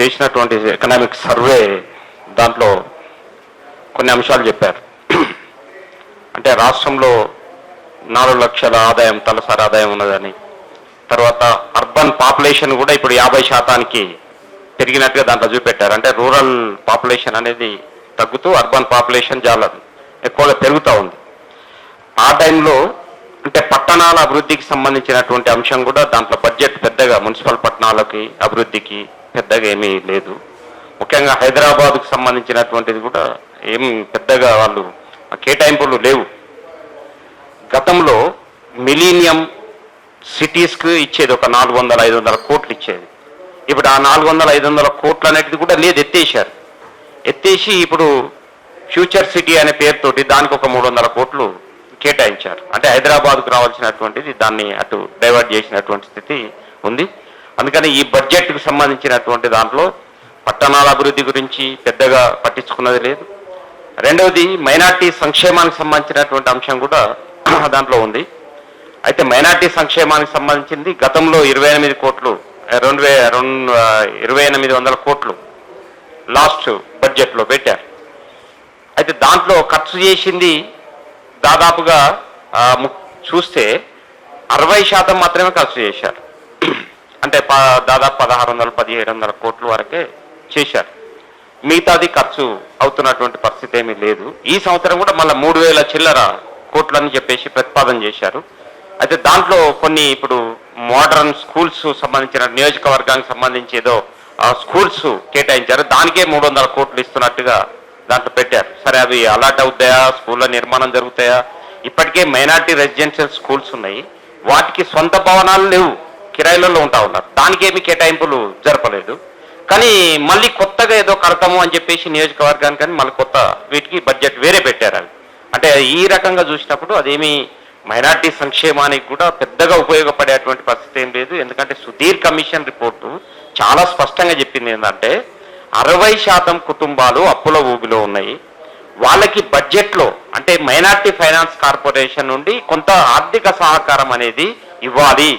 చేసినటువంటి economic survey దాంట్లో కొన్ని అంశాలు చెప్పారు. అంటే రాష్ట్రంలో 4 లక్షల ఆదాయం తలసరి ఆదాయం ఉన్నదని, తర్వాత అర్బన్ పాపులేషన్ కూడా ఇప్పుడు 50% పెరిగినట్టుగా దాంట్లో చూపెట్టారు. అంటే రూరల్ పాపులేషన్ అనేది తగ్గుతూ అర్బన్ పాపులేషన్ చాలా ఎక్కువగా పెరుగుతూ ఉంది. ఆ టైంలో అంటే పట్టణాల అభివృద్ధికి సంబంధించినటువంటి అంశం కూడా దాంట్లో బడ్జెట్ పెద్దగా మున్సిపల్ పట్టణాలకి అభివృద్ధికి పెద్దగా ఏమీ లేదు. ముఖ్యంగా హైదరాబాద్కు సంబంధించినటువంటిది కూడా ఏం పెద్దగా వాళ్ళు కేటాయింపులు లేవు. గతంలో మిలీనియం సిటీస్కి ఇచ్చేది ఒక 400-500 కోట్లు ఇచ్చేది. ఇప్పుడు ఆ 400-500 కోట్లు అనేది కూడా లేదు, ఎత్తేసి ఇప్పుడు ఫ్యూచర్ సిటీ అనే పేరుతోటి దానికి ఒక 300 కోట్లు కేటాయించారు. అంటే హైదరాబాద్కు రావాల్సినటువంటిది దాన్ని అటు డైవర్ట్ చేసినటువంటి స్థితి ఉంది. అందుకని ఈ బడ్జెట్కు సంబంధించినటువంటి దాంట్లో పట్టణాల అభివృద్ధి గురించి పెద్దగా పట్టించుకున్నది లేదు. రెండవది మైనార్టీ సంక్షేమానికి సంబంధించినటువంటి అంశం కూడా దాంట్లో ఉంది. అయితే మైనార్టీ సంక్షేమానికి సంబంధించింది గతంలో 28 కోట్లు 2800 కోట్లు లాస్ట్ బడ్జెట్లో పెట్టారు. అయితే దాంట్లో ఖర్చు చేసింది దాదాపుగా చూస్తే 60% మాత్రమే ఖర్చు చేశారు. అంటే దాదాపు 1600-1700 కోట్ల వరకే చేశారు. మిగతాది ఖర్చు అవుతున్నటువంటి పరిస్థితి ఏమీ లేదు. ఈ సంవత్సరం కూడా మళ్ళీ 3000 చిల్లర కోట్లని చెప్పేసి ప్రతిపాదన చేశారు. అయితే దాంట్లో కొన్ని ఇప్పుడు మోడర్న్ స్కూల్స్ సంబంధించిన నియోజకవర్గానికి సంబంధించి ఏదో స్కూల్స్ కేటాయించారు. దానికే 300 కోట్లు ఇస్తున్నట్టుగా దాంట్లో పెట్టారు. సరే, అవి అలాట్ అవుతాయా, స్కూళ్ళ నిర్మాణం జరుగుతాయా? ఇప్పటికే మైనార్టీ రెసిడెన్షియల్ స్కూల్స్ ఉన్నాయి, వాటికి సొంత భవనాలు లేవు, కిరాయిలలో ఉంటా ఉన్నారు. దానికేమి కేటాయింపులు జరపలేదు. కానీ మళ్ళీ కొత్తగా ఏదో కడతాము అని చెప్పేసి నియోజకవర్గానికి కానీ మళ్ళీ కొత్త వీటికి బడ్జెట్ వేరే పెట్టారు. అవి అంటే ఈ రకంగా చూసినప్పుడు అదేమి మైనార్టీ సంక్షేమానికి కూడా పెద్దగా ఉపయోగపడేటువంటి పరిస్థితి ఏం లేదు. ఎందుకంటే సుధీర్ కమిషన్ రిపోర్టు చాలా స్పష్టంగా చెప్పింది ఏంటంటే 60% కుటుంబాలు అప్పుల ఊబిలో ఉన్నాయి. వాళ్ళకి బడ్జెట్లో అంటే మైనార్టీ ఫైనాన్స్ కార్పొరేషన్ నుండి కొంత ఆర్థిక సహకారం అనేది ఇవ్వాలి,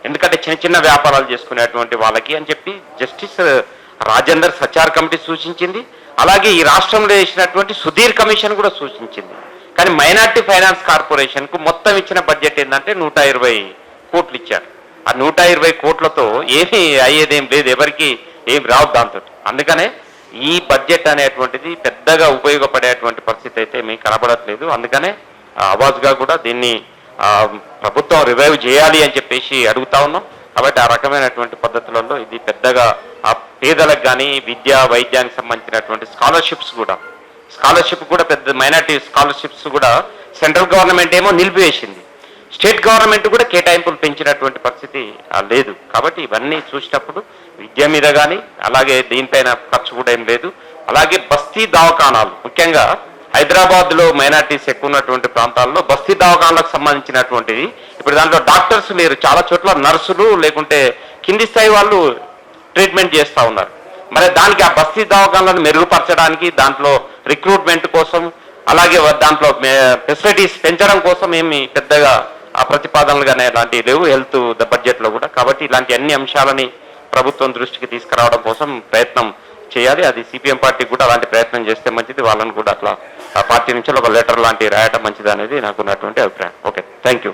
ఎందుకంటే చిన్న చిన్న వ్యాపారాలు చేసుకునేటువంటి వాళ్ళకి అని చెప్పి జస్టిస్ రాజేందర్ సచార్ కమిటీ సూచించింది. అలాగే ఈ రాష్ట్రంలో వేసినటువంటి సుధీర్ కమిషన్ కూడా సూచించింది. కానీ మైనార్టీ ఫైనాన్స్ కార్పొరేషన్కు మొత్తం ఇచ్చిన బడ్జెట్ ఏంటంటే 120 కోట్లు ఇచ్చారు. ఆ 120 కోట్లతో ఏమీ అయ్యేదేం లేదు, ఎవరికి ఏం రావు దాంతో. అందుకనే ఈ బడ్జెట్ అనేటువంటిది పెద్దగా ఉపయోగపడేటువంటి పరిస్థితి అయితే మీకు కనబడట్లేదు. అందుకనే అవాజ్గా కూడా దీన్ని ప్రభుత్వం రివైవ్ చేయాలి అని చెప్పేసి అడుగుతా ఉన్నాం. కాబట్టి ఆ రకమైనటువంటి పద్ధతులలో ఇది పెద్దగా ఆ పేదలకు కానీ విద్యా వైద్యానికి సంబంధించినటువంటి స్కాలర్షిప్ కూడా పెద్ద మైనార్టీ స్కాలర్షిప్స్ కూడా సెంట్రల్ గవర్నమెంట్ ఏమో నిలిపివేసింది, స్టేట్ గవర్నమెంట్ కూడా కేటాయింపులు పెంచినటువంటి పరిస్థితి లేదు. కాబట్టి ఇవన్నీ చూసినప్పుడు విద్య మీద కానీ అలాగే దీనిపైన ఖర్చు కూడా ఏం లేదు. అలాగే బస్తీ దవాఖానాలు, ముఖ్యంగా హైదరాబాద్లో మైనార్టీస్ ఎక్కువ ఉన్నటువంటి ప్రాంతాల్లో బస్తీ దవాఖానాలకు సంబంధించినటువంటిది ఇప్పుడు దాంట్లో డాక్టర్స్ లేరు, చాలా చోట్ల నర్సులు లేకుంటే కింది స్థాయి వాళ్ళు ట్రీట్మెంట్ చేస్తూ ఉన్నారు. మరి దానికి ఆ బస్తీ దవాఖానాలను మెరుగుపరచడానికి దాంట్లో రిక్రూట్మెంట్ కోసం అలాగే దాంట్లో ఫెసిలిటీస్ పెంచడం కోసం ఏమి పెద్దగా ఆ ప్రతిపాదనలు కానీ అలాంటివి లేవు హెల్త్ బడ్జెట్లో కూడా. కాబట్టి ఇలాంటి అన్ని అంశాలని ప్రభుత్వం దృష్టికి తీసుకురావడం కోసం ప్రయత్నం చేయాలి. అది సిపిఎం పార్టీకి కూడా అలాంటి ప్రయత్నం చేస్తే మంచిది. వాళ్ళని కూడా అట్లా ఆ పార్టీ నుంచి ఒక లెటర్ లాంటివి రాయడం మంచిది అనేది నాకు ఉన్నటువంటి అభిప్రాయం. Okay, thank you.